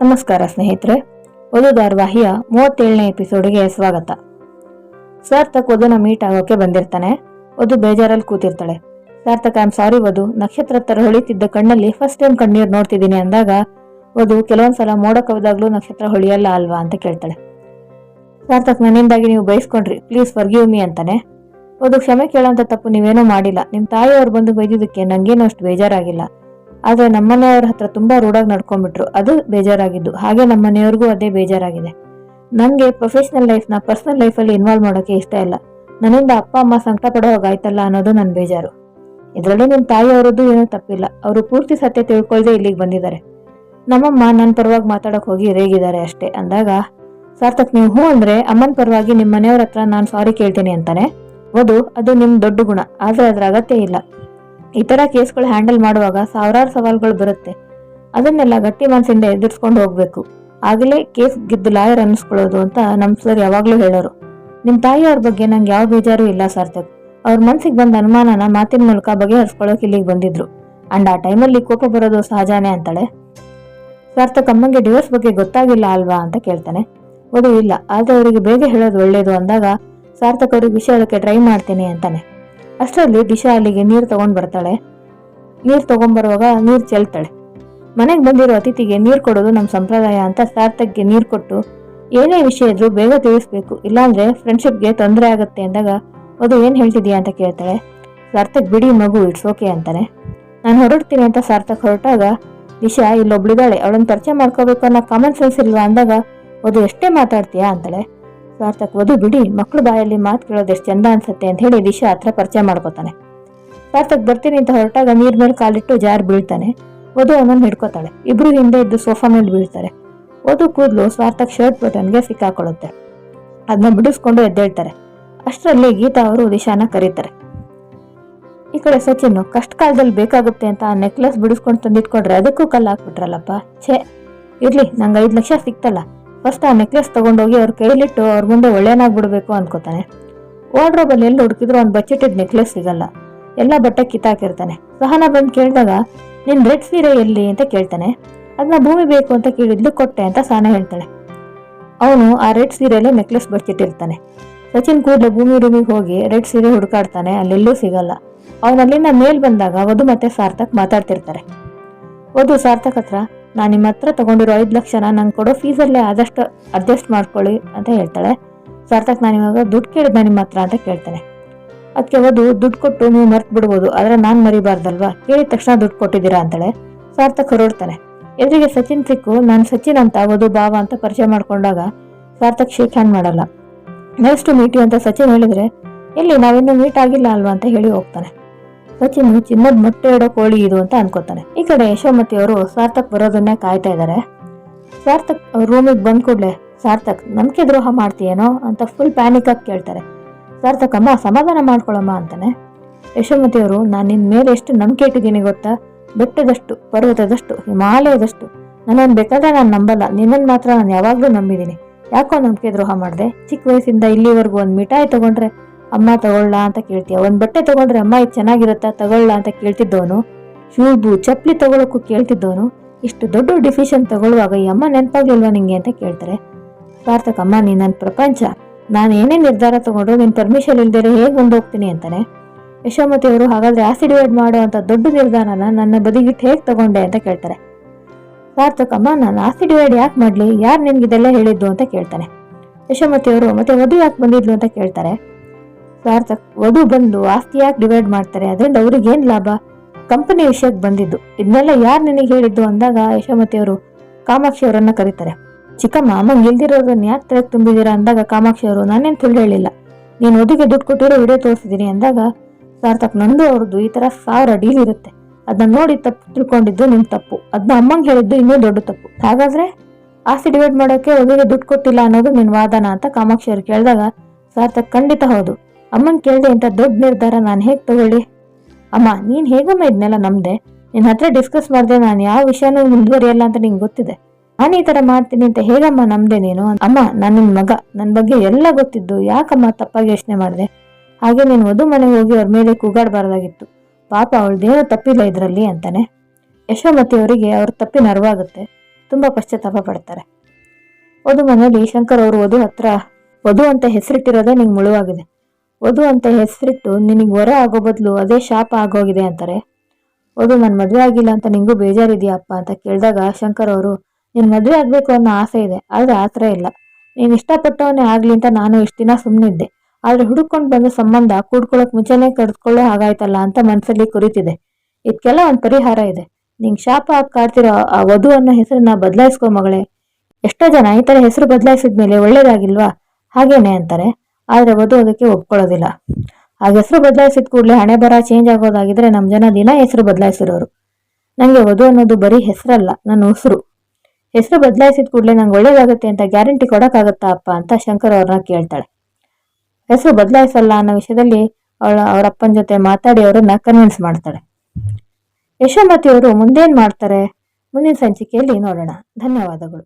ನಮಸ್ಕಾರ ಸ್ನೇಹಿತರೆ, ವಧು ಧಾರಾವಾಹಿಯ 37ನೇ ಎಪಿಸೋಡ್ಗೆ ಸ್ವಾಗತ. ಸಾರ್ಥಕ್ ವಧುನ ಮೀಟ್ ಆಗೋಕೆ ಬಂದಿರ್ತಾನೆ. ವಧು ಬೇಜಾರಲ್ಲಿ ಕೂತಿರ್ತಾಳೆ. ಸಾರ್ಥಕ್ ಐ ಆಮ್ ಸಾರಿ ವಧು, ನಕ್ಷತ್ರ ತರ ಹೊಳಿತಿದ್ದ ಕಣ್ಣಲ್ಲಿ ಫಸ್ಟ್ ಟೈಮ್ ಕಣ್ಣೀರ್ ನೋಡ್ತಿದ್ದೀನಿ ಅಂದಾಗ ವಧು ಕೆಲವೊಂದ್ಸಲ ಮೋಡ ಕವಿದಾಗ್ಲೂ ನಕ್ಷತ್ರ ಹೊಳಿಯಲ್ಲ ಅಲ್ವಾ ಅಂತ ಕೇಳ್ತಾಳೆ. ಸಾರ್ಥಕ್ ನನ್ನಿಂದಾಗಿ ನೀವು ಬಯಸ್ಕೊಂಡ್ರಿ, ಪ್ಲೀಸ್ ಫರ್ಗಿವ್ ಮೀ ಅಂತಾನೆ. ವಧು ಕ್ಷಮೆ ಕೇಳೋಂಥ ತಪ್ಪು ನೀವೇನೂ ಮಾಡಿಲ್ಲ, ನಿಮ್ಮ ತಾಯಿಯವ್ರು ಬಂದು ಬೈದಿದ್ದಕ್ಕೆ ನಂಗೇನು ಅಷ್ಟು ಬೇಜಾರಾಗಿಲ್ಲ. ಆದ್ರೆ ನಮ್ಮನೆಯವ್ರ ಹತ್ರ ತುಂಬಾ ರೂಢಾಗಿ ನಡ್ಕೊಂಡ್ಬಿಟ್ರು, ಅದು ಬೇಜಾರಾಗಿದ್ದು. ಹಾಗೆ ನಮ್ಮನೆಯವ್ರಿಗೂ ಅದೇ ಬೇಜಾರಾಗಿದೆ. ನಂಗೆ ಪ್ರೊಫೆಷನಲ್ ಲೈಫ್ನ ಪರ್ಸನಲ್ ಲೈಫಲ್ಲಿ ಇನ್ವಾಲ್ವ್ ಮಾಡೋಕೆ ಇಷ್ಟ ಇಲ್ಲ. ನನ್ನಿಂದ ಅಪ್ಪ ಅಮ್ಮ ಸಂಕಟ ಪಡೋ ಹಾಗಾಯ್ತಲ್ಲ ಅನ್ನೋದು ನನ್ನ ಬೇಜಾರು. ಇದರಲ್ಲಿ ನಿಮ್ಮ ತಾಯಿಯವರದ್ದು ಏನೂ ತಪ್ಪಿಲ್ಲ. ಅವರು ಪೂರ್ತಿ ಸತ್ಯ ತಿಳ್ಕೊಳ್ದೆ ಇಲ್ಲಿಗೆ ಬಂದಿದ್ದಾರೆ. ನಮ್ಮಮ್ಮ ನನ್ನ ಪರವಾಗಿ ಮಾತಾಡಕ್ ಹೋಗಿ ರೇಗಿದ್ದಾರೆ ಅಷ್ಟೇ ಅಂದಾಗ ಸಾರ್ಥಕ್ ನೀವು ಹೂ ಅಂದ್ರೆ ಅಮ್ಮನ ಪರವಾಗಿ ನಿಮ್ಮ ಮನೆಯವ್ರ ಹತ್ರ ನಾನು ಸಾರಿ ಕೇಳ್ತೀನಿ ಅಂತಾನೆ. ವಧು ಅದು ನಿಮ್ ದೊಡ್ಡ ಗುಣ, ಆದ್ರೆ ಅದ್ರ ಅಗತ್ಯ ಇಲ್ಲ. ಈ ತರ ಕೇಸ್ಗಳು ಹ್ಯಾಂಡಲ್ ಮಾಡುವಾಗ ಸಾವಿರಾರು ಸವಾಲುಗಳು ಬರುತ್ತೆ. ಅದನ್ನೆಲ್ಲ ಗಟ್ಟಿ ಮನಸ್ಸಿಂದ ಎದುರಿಸ್ಕೊಂಡು ಹೋಗ್ಬೇಕು. ಆಗಲೇ ಕೇಸ್ ಗೆದ್ದು ಲಾಯರ್ ಅನ್ನಿಸ್ಕೊಳ್ಳೋದು ಅಂತ ನಮ್ ಸರ್ ಯಾವಾಗ್ಲೂ ಹೇಳೋರು. ನಿಮ್ ತಾಯಿಯವ್ರ ಬಗ್ಗೆ ನಂಗೆ ಯಾವ ಬೇಜಾರು ಇಲ್ಲ ಸಾರ್ಥಕ್. ಅವ್ರ ಮನ್ಸಿಗೆ ಬಂದ ಅನುಮಾನನ ಮಾತಿನ ಮೂಲಕ ಬಗೆಹರಿಸ್ಕೊಳ್ಳೋಕೆ ಇಲ್ಲಿಗೆ ಬಂದಿದ್ರು. ಅಂಡ್ ಆ ಟೈಮಲ್ಲಿ ಕೋಪ ಬರೋದು ಸಹಜಾನೇ ಅಂತಾಳೆ. ಸಾರ್ಥಕ್ ಅಮ್ಮಂಗೆ ಡಿವೋರ್ಸ್ ಬಗ್ಗೆ ಗೊತ್ತಾಗಿಲ್ಲ ಅಲ್ವಾ ಅಂತ ಕೇಳ್ತಾನೆ. ವಧು ಇಲ್ಲ, ಆದ್ರೆ ಅವರಿಗೆ ಬೇಗ ಹೇಳೋದು ಒಳ್ಳೇದು ಅಂದಾಗ ಸಾರ್ಥಕ್ ಅವ್ರಿಗೆ ವಿಷಯ ಹೇಳೋಕೆ ಟ್ರೈ ಮಾಡ್ತೀನಿ ಅಂತಾನೆ. ಅಷ್ಟರಲ್ಲಿ ದಿಶಾ ಅಲ್ಲಿಗೆ ನೀರು ತಗೊಂಡ್ ಬರ್ತಾಳೆ. ನೀರ್ ತಗೊಂಡ್ಬರುವಾಗ ನೀರ್ ಚೆಲ್ತಾಳೆ. ಮನೆಗೆ ಬಂದಿರೋ ಅತಿಥಿಗೆ ನೀರ್ ಕೊಡೋದು ನಮ್ ಸಂಪ್ರದಾಯ ಅಂತ ಸಾರ್ಥಕ್ಗೆ ನೀರ್ ಕೊಟ್ಟು ಏನೇ ವಿಷಯ ಇದ್ರೂ ಬೇಗ ತಿಳಿಸ್ಬೇಕು, ಇಲ್ಲಾಂದ್ರೆ ಫ್ರೆಂಡ್ಶಿಪ್ಗೆ ತೊಂದರೆ ಆಗುತ್ತೆ ಅಂದಾಗ ಅದು ಏನ್ ಹೇಳ್ತಿದ್ಯಾ ಅಂತ ಕೇಳ್ತಾಳೆ. ಸಾರ್ಥಕ್ ಬಿಡಿ ಮಗು, ಇಟ್ಸ್ ಓಕೆ ಅಂತಾನೆ. ನಾನು ಹೊರಡ್ತೀನಿ ಅಂತ ಸಾರ್ಥಕ್ ಹೊರಟಾಗ ದಿಶಾ ಇಲ್ಲೊಬ್ಳಿದಾಳೆ, ಅವಳನ್ನ ಪರಿಚಯ ಮಾಡ್ಕೋಬೇಕು ಅನ್ನೋ ಕಾಮನ್ ಸೆನ್ಸ್ ಇಲ್ವಾ ಅಂದಾಗ ಅದು ಎಷ್ಟೇ ಮಾತಾಡ್ತೀಯಾ ಅಂತಾಳೆ. ಸಾರ್ಥಕ್ ವಧು ಬಿಡಿ, ಮಕ್ಳು ಬಾಯಲ್ಲಿ ಮಾತು ಕೇಳೋದು ಎಷ್ಟು ಚಂದ ಅನ್ಸುತ್ತೆ ಅಂತ ಹೇಳಿ ದಿಶಾ ಹತ್ರ ಪರಿಚಯ ಮಾಡ್ಕೋತಾನೆ. ಸಾರ್ಥಕ್ ಬರ್ತೀನಿ ಅಂತ ಹೊರಟಾಗ ನೀರ್ ಮೇಲೆ ಕಾಲಿಟ್ಟು ಜಾರ್ ಬೀಳ್ತಾನೆ. ವಧು ಅವನನ್ನು ಹಿಡ್ಕೋತಾಳೆ. ಇಬ್ರು ಹಿಂದೆ ಇದ್ದು ಸೋಫಾ ಮೇಲೆ ಬೀಳ್ತಾರೆ. ವಧು ಕೂದಲು ಸಾರ್ಥಕ್ ಶರ್ಟ್ ಬಟನ್ಗೆ ಸಿಕ್ಕಾಕೊಳ್ಳುತ್ತೆ. ಅದನ್ನ ಬಿಡಿಸ್ಕೊಂಡು ಎದ್ದೇಳ್ತಾರೆ. ಅಷ್ಟರಲ್ಲಿ ಗೀತಾ ಅವರು ದಿಶಾನ ಕರೀತಾರೆ. ಈ ಕಡೆ ಸಚಿನ್ ಕಷ್ಟ ಕಾಲದಲ್ಲಿ ಬೇಕಾಗುತ್ತೆ ಅಂತ ಆ ನೆಕ್ಲೆಸ್ ಬಿಡಿಸ್ಕೊಂಡು ತಂದಿಟ್ಕೊಂಡ್ರೆ ಅದಕ್ಕೂ ಕಲ್ಲು ಹಾಕ್ಬಿಟ್ರಲ್ಲಪ್ಪ, ಛೇ ಇರ್ಲಿ, ನಂಗೆ 5 ಲಕ್ಷ ಸಿಕ್ತಲ್ಲ, ಫಸ್ಟ್ ಆ ನೆಕ್ಲೆಸ್ ತಗೊಂಡೋಗಿ ಅವ್ರ ಕೈಲಿಟ್ಟು ಅವ್ರ ಮುಂದೆ ಒಳ್ಳೆನಾಗ್ಬಿಡ್ಬೇಕು ಅನ್ಕೋತಾನೆ. ವಾರ್ಡ್ರೋಬಲ್ಲಿ ಎಲ್ಲಿ ಹುಡುಕಿದ್ರು ಅವ್ನು ಬಚ್ಚಿಟ್ಟಿದ್ ನೆಕ್ಲೆಸ್ ಸಿಗಲ್ಲ. ಎಲ್ಲ ಬಟ್ಟೆ ಕಿತ್ತಾಕಿರ್ತಾನೆ. ಸಹನಾ ಬಂದು ಕೇಳಿದಾಗ ನಿನ್ ರೆಡ್ ಸೀರೆ ಎಲ್ಲಿ ಅಂತ ಕೇಳ್ತಾನೆ. ಅದನ್ನ ಭೂಮಿ ಬೇಕು ಅಂತ ಕೇಳಿದ್ಲು, ಕೊಟ್ಟೆ ಅಂತ ಸಹನಾ ಹೇಳ್ತಾಳೆ. ಅವನು ಆ ರೆಡ್ ಸೀರೆಯಲ್ಲೇ ನೆಕ್ಲೆಸ್ ಬಚ್ಚಿಟ್ಟಿರ್ತಾನೆ. ಸಚಿನ್ ಕೂಡಲೇ ಭೂಮಿ ರೂಮಿಗೆ ಹೋಗಿ ರೆಡ್ ಸೀರೆ ಹುಡುಕಾಡ್ತಾನೆ, ಅಲ್ಲೆಲ್ಲೂ ಸಿಗಲ್ಲ. ಅವನಲ್ಲಿಂದ ಮೇಲ್ ಬಂದಾಗ ವಧು ಮತ್ತೆ ಸಾರ್ಥಕ್ ಮಾತಾಡ್ತಿರ್ತಾರೆ. ವಧು ಸಾರ್ಥಕ್ ಹತ್ರ ನಾನು ನಿಮ್ಮ ಹತ್ರ ತಗೊಂಡಿರೋ 5 ಲಕ್ಷನ ನಂಗೆ ಕೊಡೋ ಫೀಸಲ್ಲೇ ಆದಷ್ಟು ಅಡ್ಜಸ್ಟ್ ಮಾಡ್ಕೊಳ್ಳಿ ಅಂತ ಹೇಳ್ತಾಳೆ. ಸಾರ್ಥಕ್ ನಾನು ಇವಾಗ ದುಡ್ಡು ಕೇಳಿದ್ನ ನಿಮ್ಮ ಹತ್ರ ಅಂತ ಕೇಳ್ತಾನೆ. ಅದಕ್ಕೆ ವಧು ದುಡ್ಡು ಕೊಟ್ಟು ನೀವು ಮರ್ತು ಬಿಡ್ಬೋದು, ಆದ್ರೆ ನಾನು ಮರಿಬಾರ್ದಲ್ವಾ, ಕೇಳಿದ ತಕ್ಷಣ ದುಡ್ಡು ಕೊಟ್ಟಿದ್ದೀರಾ ಅಂತಾಳೆ. ಸಾರ್ಥಕ್ ಹೊರಡ್ತಾನೆ. ಎದುರಿಗೆ ಸಚಿನ್ ಸಿಕ್ಕು ನಾನು ಸಚಿನ್ ಅಂತ ವಧು ಬಾವ ಅಂತ ಪರಿಚಯ ಮಾಡ್ಕೊಂಡಾಗ ಸಾರ್ಥಕ್ ಶೇಕ್ ಹ್ಯಾಂಡ್ ಮಾಡಲ್ಲ. ನೈಸ್ ಟು ಮೀಟ್ ಯು ಅಂತ ಸಚಿನ್ ಹೇಳಿದ್ರೆ ಎಲ್ಲಿ ನಾವಿನ್ನೂ ಮೀಟ್ ಆಗಿಲ್ಲ ಅಲ್ವಾ ಅಂತ ಹೇಳಿ ಹೋಗ್ತಾನೆ. ಸಚಿನ್ ಚಿನ್ನದ ಮೊಟ್ಟೆ ಇಡೋ ಕೋಳಿ ಇದು ಅಂತ ಅನ್ಕೋತಾನೆ. ಈ ಕಡೆ ಯಶೋಮತಿ ಅವರು ಸಾರ್ಥಕ್ ಬರೋದನ್ನೇ ಕಾಯ್ತಾ ಇದ್ದಾರೆ. ಸಾರ್ಥಕ್ ಅವ್ರ ರೂಮಿಗೆ ಬಂದ್ ಕೂಡ್ಲೆ ಸಾರ್ಥಕ್ ನಂಬಿಕೆ ದ್ರೋಹ ಮಾಡ್ತೀಯೇನೋ ಅಂತ ಫುಲ್ ಪ್ಯಾನಿಕ್ ಆಗಿ ಕೇಳ್ತಾರೆ. ಸಾರ್ಥಕ್ ಅಮ್ಮ ಸಮಾಧಾನ ಮಾಡ್ಕೊಳಮ್ಮ ಅಂತಾನೆ. ಯಶೋಮತಿ ಅವರು ನಾನು ನಿನ್ ಮೇಲೆ ಎಷ್ಟು ನಂಬಿಕೆ ಇಟ್ಟಿದ್ದೀನಿ ಗೊತ್ತಾ, ಬೆಟ್ಟದಷ್ಟು, ಪರ್ವತದಷ್ಟು, ಹಿಮಾಲಯದಷ್ಟು. ನನ್ನನ್ನು ಬೇಕಾದ್ರೆ ನಾನು ನಂಬಲ್ಲ, ನಿನ್ನನ್ನು ಮಾತ್ರ ನಾನು ಯಾವಾಗ್ಲೂ ನಂಬಿದ್ದೀನಿ. ಯಾಕೋ ನಂಬಿಕೆ ದ್ರೋಹ ಮಾಡಿದೆ? ಚಿಕ್ಕ ವಯಸ್ಸಿಂದ ಇಲ್ಲಿವರೆಗೂ ಒಂದು ಮಿಠಾಯಿ ತಗೊಂಡ್ರೆ ಅಮ್ಮ ತಗೊಳ್ಳ ಅಂತ ಕೇಳ್ತೀಯ, ಒಂದ್ ಬಟ್ಟೆ ತಗೊಂಡ್ರೆ ಅಮ್ಮ ಇದು ಚೆನ್ನಾಗಿರುತ್ತಾ ತಗೊಳ್ಳ ಅಂತ ಕೇಳ್ತಿದ್ದವನು, ಶೂಬು ಚಪ್ಪಲಿ ತಗೊಳಕ್ಕೂ ಕೇಳ್ತಿದ್ದವನು, ಇಷ್ಟು ದೊಡ್ಡ ಡಿಸಿಷನ್ ತಗೊಳ್ಳುವಾಗ ಈ ಅಮ್ಮ ನೆನಪಾಗ್ಲಿಲ್ವಾ ನಿಂಗೆ ಅಂತ ಕೇಳ್ತಾರೆ. ಸಾರ್ಥಕ್ ಅಮ್ಮ ನೀನ್ ನನ್ನ ಪ್ರಪಂಚ, ನಾನು ಏನೇ ನಿರ್ಧಾರ ತಗೊಂಡ್ರು ನಿನ್ ಪರ್ಮಿಷನ್ ಇಲ್ದೇನೆ ಹೇಗೆ ಮುಂದೋಗ್ತೀನಿ ಅಂತಾನೆ. ಯಶೋಮತಿ ಅವರು ಹಾಗಾದ್ರೆ ಆಸಿಡಿವೈಡ್ ಮಾಡೋ ಅಂತ ದೊಡ್ಡ ನಿರ್ಧಾರನ ನನ್ನ ಬದಿಗಿಟ್ಟು ಹೇಗೆ ತಗೊಂಡೆ ಅಂತ ಕೇಳ್ತಾರೆ. ಸಾರ್ಥಕ್ ಅಮ್ಮ ನಾನು ಆಸಿಡಿವೈಡ್ ಯಾಕೆ ಮಾಡ್ಲಿ, ಯಾರು ನಿನ್ಗಿದೆಲ್ಲ ಹೇಳಿದ್ದು ಅಂತ ಕೇಳ್ತಾನೆ. ಯಶೋಮತಿ ಅವರು ಮತ್ತೆ ವಧು ಯಾಕೆ ಬಂದಿದ್ಲು ಅಂತ ಕೇಳ್ತಾರೆ. ಸಾರ್ಥಕ್ ವಧು ಬಂದು ಆಸ್ತಿ ಯಾಕೆ ಡಿವೈಡ್ ಮಾಡ್ತಾರೆ, ಅದರಿಂದ ಅವ್ರಿಗೆ ಏನ್ ಲಾಭ, ಕಂಪನಿ ವಿಷಯಕ್ಕೆ ಬಂದಿದ್ದು, ಇದನ್ನೆಲ್ಲ ಯಾರು ನಿನಗೆ ಹೇಳಿದ್ದು ಅಂದಾಗ ಯಶೋಮತಿ ಅವರು ಕಾಮಾಕ್ಷಿ ಅವರನ್ನ ಕರೀತಾರೆ. ಚಿಕ್ಕಮ್ಮ ಅಮ್ಮಂಗೆ ಇಲ್ದಿರೋದನ್ನ ಯಾಕೆ ತಲೆಗೆ ತುಂಬಿದೀರಾ ಅಂದಾಗ ಕಾಮಾಕ್ಷಿ ಅವರು ನಾನೇನ್ ಸುಳ್ಳು ಹೇಳಿಲ್ಲ, ನೀನ್ ವಧುಗೆ ದುಡ್ಡು ಕೊಟ್ಟಿರೋ ವಿಡಿಯೋ ತೋರಿಸಿದೀನಿ ಅಂದಾಗ ಸಾರ್ಥಕ್ ನಂದು ಅವ್ರದ್ದು ಈ ತರ 1000 ಡೀಲ್ ಇರುತ್ತೆ, ಅದನ್ನ ನೋಡಿ ತಪ್ಪು ತಿಳ್ಕೊಂಡಿದ್ದು ನಿಮ್ ತಪ್ಪು, ಅದನ್ನ ಅಮ್ಮಂಗೆ ಹೇಳಿದ್ದು ಇನ್ನೂ ದೊಡ್ಡ ತಪ್ಪು, ಹಾಗಾದ್ರೆ ಆಸ್ತಿ ಡಿವೈಡ್ ಮಾಡೋಕೆ ವಧುಗೆ ದುಡ್ಡು ಕೊಟ್ಟಿಲ್ಲ ಅನ್ನೋದು ನಿನ್ ವಾದನ ಅಂತ ಕಾಮಾಕ್ಷಿ ಅವರು ಕೇಳಿದಾಗ ಸಾರ್ಥಕ್ ಖಂಡಿತ ಹೌದು, ಅಮ್ಮನ್ ಕೇಳ್ದೆ ಇಂತ ದೊಡ್ಡ ನಿರ್ಧಾರ ನಾನು ಹೇಗ್ ತಗೊಳ್ಳಿ, ಅಮ್ಮ ನೀನ್ ಹೇಗಮ್ಮ ಇದನ್ನೆಲ್ಲ ನಮ್ದೆ, ನಿನ್ ಹತ್ರ ಡಿಸ್ಕಸ್ ಮಾಡ್ದೆ ನಾನು ಯಾವ ವಿಷಯನೂ ಮುಂದುವರಿಯಲ್ಲ ಅಂತ ನಿಂಗೆ ಗೊತ್ತಿದೆ, ನಾನು ಈ ತರ ಮಾಡ್ತೀನಿ ಅಂತ ಹೇಗಮ್ಮ ನಮ್ದೆ ನೀನು, ಅಮ್ಮ ನಾನು ನಿನ್ ಮಗ, ನನ್ ಬಗ್ಗೆ ಎಲ್ಲ ಗೊತ್ತಿದ್ದು ಯಾಕಮ್ಮ ತಪ್ಪಾಗಿ ಯೋಚನೆ ಮಾಡಿದೆ, ಹಾಗೆ ನೀನ್ ವಧು ಮನೆಗೆ ಹೋಗಿ ಅವ್ರ ಮೇಲೆ ಕೂಗಾಡಬಾರ್ದಾಗಿತ್ತು, ಪಾಪ ಅವಳದೇನೋ ತಪ್ಪಿಲ್ಲ ಇದ್ರಲ್ಲಿ ಅಂತಾನೆ. ಯಶೋಮತಿ ಅವರಿಗೆ ಅವ್ರ ತಪ್ಪಿನ ಅರಿವಾಗುತ್ತೆ. ತುಂಬ ಪಶ್ಚಾತ್ತಾಪ ಪಡ್ತಾರೆ. ವಧು ಮನೆಯಲ್ಲಿ ಶಂಕರ್ ಅವರು ವಧು ಅಂತ ಹೆಸರಿಟ್ಟಿರೋದೇ ನಿಂಗೆ ಮುಳುವಾಗಿದೆ. ವಧು ಅಂತ ಹೆಸರಿಟ್ಟು ನಿನಗೆ ವರ ಆಗೋ ಬದಲು ಅದೇ ಶಾಪ ಆಗೋಗಿದೆ ಅಂತಾರೆ. ವಧು ನಾನು ಮದುವೆ ಆಗಿಲ್ಲ ಅಂತ ನಿಂಗೂ ಬೇಜಾರಿದೆಯಪ್ಪ ಅಂತ ಕೇಳಿದಾಗ ಶಂಕರ್ ಅವರು ನೀನು ಮದುವೆ ಆಗಬೇಕು ಅನ್ನೋ ಆಸೆ ಇದೆ, ಆದರೆ ಆ ಥರ ಇಲ್ಲ. ನೀನು ಇಷ್ಟಪಟ್ಟವನೇ ಆಗಲಿ ಅಂತ ನಾನು ಇಷ್ಟು ದಿನ ಸುಮ್ಮನಿದ್ದೆ. ಆದರೆ ಹುಡುಕೊಂಡು ಬಂದ ಸಂಬಂಧ ಕೂಡ್ಕೊಳ್ಳೋಕೆ ಮುಂಚೆನೇ ಕರೆದುಕೊಳ್ಳೋ ಹಾಗಾಯ್ತಲ್ಲ ಅಂತ ಮನಸ್ಸಲ್ಲಿ ಕುರಿತಿದೆ. ಇದಕ್ಕೆಲ್ಲ ಒಂದು ಪರಿಹಾರ ಇದೆ. ನಿಂಗೆ ಶಾಪ ಆಗಿ ಕಾಡ್ತಿರೋ ಆ ವಧು ಅನ್ನೋ ಹೆಸರನ್ನ ಬದಲಾಯಿಸ್ಕೊ ಮಗಳೇ. ಎಷ್ಟೋ ಜನ ಈ ಥರ ಹೆಸರು ಬದಲಾಯಿಸಿದ್ಮೇಲೆ ಒಳ್ಳೇದಾಗಿಲ್ವಾ? ಹಾಗೇನೆ ಅಂತಾರೆ. ಆದರೆ ವಧು ಅದಕ್ಕೆ ಒಪ್ಕೊಳ್ಳೋದಿಲ್ಲ. ಆ ಹೆಸರು ಬದಲಾಯಿಸಿದ ಕೂಡಲೇ ಹಣೆ ಬರ ಚೇಂಜ್ ಆಗೋದಾಗಿದ್ರೆ ನಮ್ಮ ಜನ ದಿನ ಹೆಸರು ಬದಲಾಯಿಸಿರೋರು. ನನಗೆ ವಧು ಅನ್ನೋದು ಬರೀ ಹೆಸರಲ್ಲ, ನನ್ನ ಉಸಿರು. ಹೆಸರು ಬದಲಾಯಿಸಿದ ಕೂಡಲೇ ನಂಗೆ ಒಳ್ಳೇದಾಗುತ್ತೆ ಅಂತ ಗ್ಯಾರಂಟಿ ಕೊಡೋಕ್ಕಾಗತ್ತಾ ಅಪ್ಪ ಅಂತ ಶಂಕರ್ ಅವ್ರನ್ನ ಕೇಳ್ತಾಳೆ. ಹೆಸರು ಬದಲಾಯಿಸಲ್ಲ ಅನ್ನೋ ವಿಷಯದಲ್ಲಿ ಅವ್ರ ಅಪ್ಪನ ಜೊತೆ ಮಾತಾಡಿ ಅವರನ್ನ ಕನ್ವಿನ್ಸ್ ಮಾಡ್ತಾಳೆ. ಯಶೋಮತಿ ಅವರು ಮುಂದೇನು ಮಾಡ್ತಾರೆ ಮುಂದಿನ ಸಂಚಿಕೆಯಲ್ಲಿ ನೋಡೋಣ. ಧನ್ಯವಾದಗಳು.